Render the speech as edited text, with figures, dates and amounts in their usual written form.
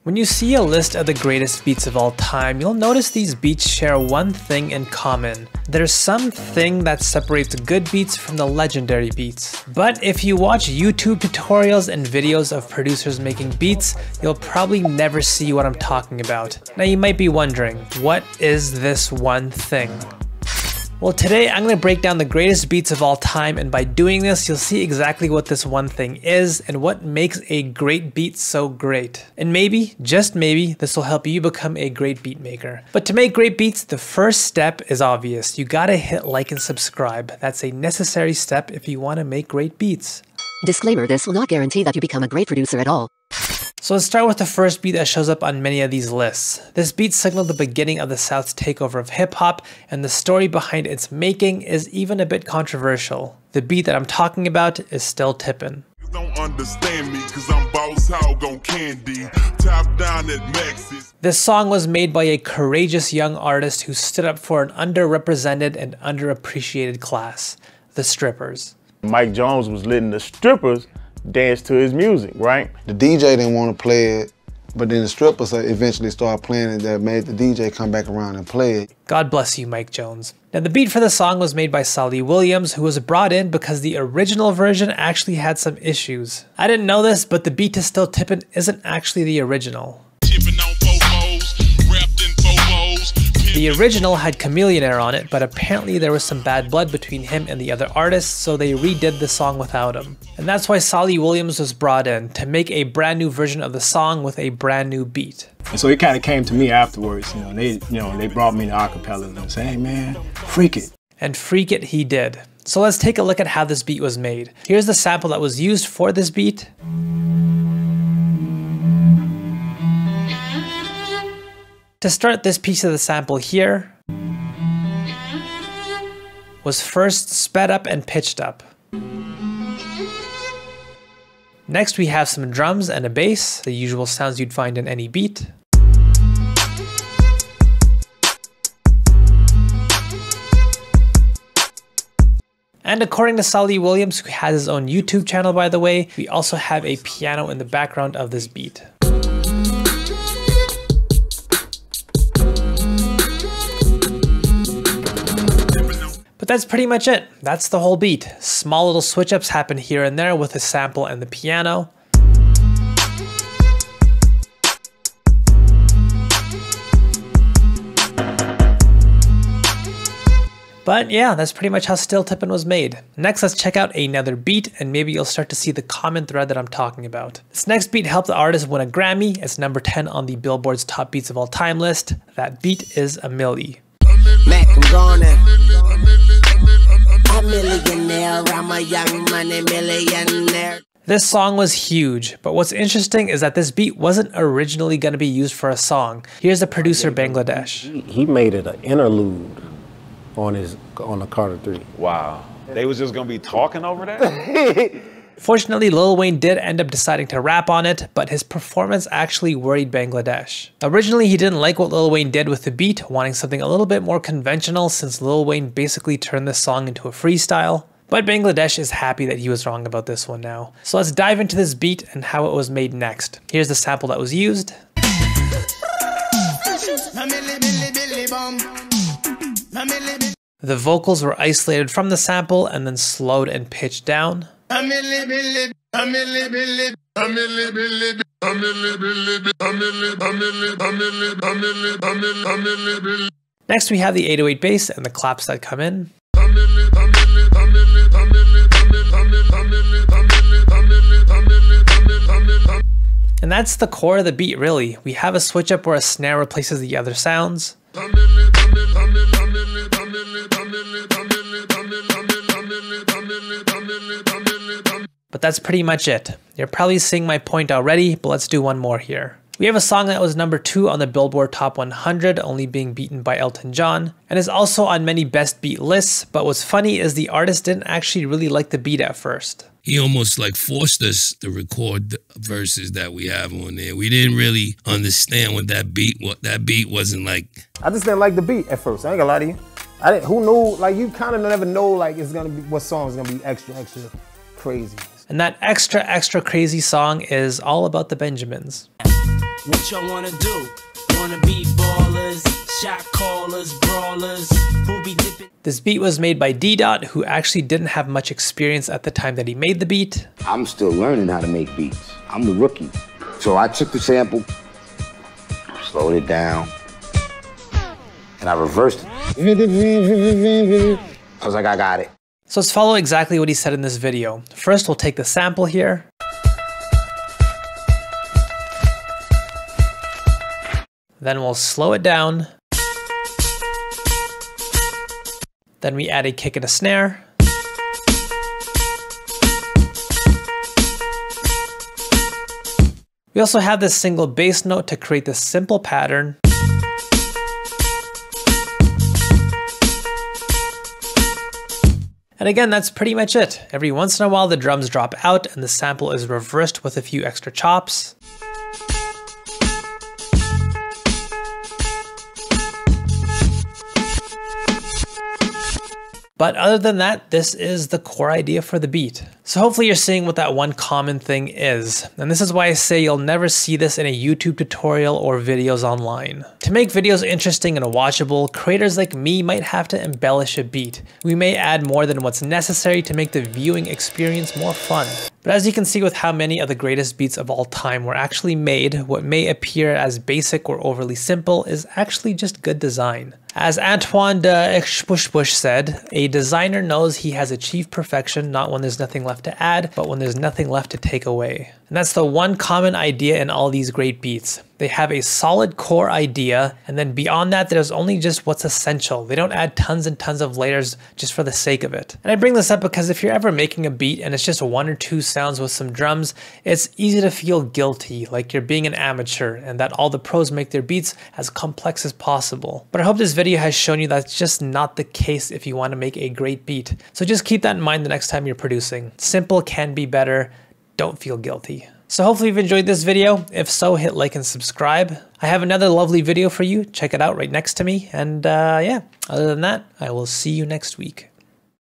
When you see a list of the greatest beats of all time, you'll notice these beats share one thing in common. There's something that separates good beats from the legendary beats. But if you watch YouTube tutorials and videos of producers making beats, you'll probably never see what I'm talking about. Now you might be wondering, what is this one thing? Well, today I'm going to break down the greatest beats of all time, and by doing this you'll see exactly what this one thing is and what makes a great beat so great. And maybe, just maybe, this will help you become a great beat maker. But to make great beats, the first step is obvious. You gotta hit like and subscribe. That's a necessary step if you want to make great beats. Disclaimer: this will not guarantee that you become a great producer at all. So let's start with the first beat that shows up on many of these lists. This beat signaled the beginning of the South's takeover of hip-hop, and the story behind its making is even a bit controversial. The beat that I'm talking about is Still Tippin'. You don't understand me, 'cause I'm boss hog on candy, top down at Max's. This song was made by a courageous young artist who stood up for an underrepresented and underappreciated class, the strippers. Mike Jones was letting the strippers dance to his music, right? The DJ didn't want to play it, but then the strippers eventually started playing it. That made the DJ come back around and play it. God bless you, Mike Jones. Now the beat for the song was made by Sally Williams, who was brought in because the original version actually had some issues. I didn't know this, but the beat to Still Tippin' isn't actually the original. The original had Chameleonaire on it, but apparently there was some bad blood between him and the other artists, so they redid the song without him. And that's why Sally Williams was brought in, to make a brand new version of the song with a brand new beat. And so it kind of came to me afterwards, they brought me to acapella and said, hey man, freak it. And freak it he did. So let's take a look at how this beat was made. Here's the sample that was used for this beat. To start, this piece of the sample here was first sped up and pitched up. Next we have some drums and a bass, the usual sounds you'd find in any beat. And according to Sally Williams, who has his own YouTube channel by the way, we also have a piano in the background of this beat. But that's pretty much it. That's the whole beat. Small little switch ups happen here and there with the sample and the piano. But yeah, that's pretty much how Still Tippin' was made. Next, let's check out another beat, and maybe you'll start to see the common thread that I'm talking about. This next beat helped the artist win a Grammy. It's number 10 on the Billboard's top beats of all time list. That beat is A Milli. Mac, I'm gone a millionaire, I'm a young money millionaire. This song was huge, but what's interesting is that this beat wasn't originally going to be used for a song. Here's the producer Bangladesh. He made it an interlude on the Carter 3. Wow. They was just gonna be talking over that? Fortunately, Lil Wayne did end up deciding to rap on it, but his performance actually worried Bangladesh. Originally, he didn't like what Lil Wayne did with the beat, wanting something a little bit more conventional since Lil Wayne basically turned this song into a freestyle. But Bangladesh is happy that he was wrong about this one now. So let's dive into this beat and how it was made next. Here's the sample that was used. The vocals were isolated from the sample and then slowed and pitched down. Next we have the 808 bass and the claps that come in. And that's the core of the beat really. We have a switch up where a snare replaces the other sounds. But that's pretty much it. You're probably seeing my point already, but let's do one more here. We have a song that was number 2 on the Billboard Top 100, only being beaten by Elton John, and is also on many best beat lists, but what's funny is the artist didn't actually really like the beat at first. He almost like forced us to record the verses that we have on there. We didn't really understand what that beat wasn't like. I just didn't like the beat at first, I ain't gonna lie to you. Who knew, like you kind of never know like it's gonna be, what song is gonna be extra crazy. And that extra crazy song is All About the Benjamins. What y'all wanna do? Wanna be ballers, shot callers, brawlers, who be dipping? This beat was made by D-Dot, who actually didn't have much experience at the time that he made the beat. I'm still learning how to make beats. I'm the rookie. So I took the sample, slowed it down, and I reversed it. I was like, I got it. So let's follow exactly what he said in this video. First, we'll take the sample here. Then we'll slow it down. Then we add a kick and a snare. We also have this single bass note to create this simple pattern. And again, that's pretty much it. Every once in a while the drums drop out and the sample is reversed with a few extra chops. But other than that, this is the core idea for the beat. So hopefully you're seeing what that one common thing is. And this is why I say you'll never see this in a YouTube tutorial or videos online. To make videos interesting and watchable, creators like me might have to embellish a beat. We may add more than what's necessary to make the viewing experience more fun. But as you can see with how many of the greatest beats of all time were actually made, what may appear as basic or overly simple is actually just good design. As Antoine de Bush said, a designer knows he has achieved perfection not when there's nothing left to add, but when there's nothing left to take away. And that's the one common idea in all these great beats. They have a solid core idea, and then beyond that, there's only just what's essential. They don't add tons and tons of layers just for the sake of it. And I bring this up because if you're ever making a beat and it's just one or two sounds with some drums, it's easy to feel guilty, like you're being an amateur, and that all the pros make their beats as complex as possible. But I hope this video has shown you that's just not the case if you want to make a great beat. So just keep that in mind the next time you're producing. Simple can be better. Don't feel guilty. So hopefully you've enjoyed this video. If so, hit like and subscribe. I have another lovely video for you. Check it out right next to me. And yeah, other than that, I will see you next week.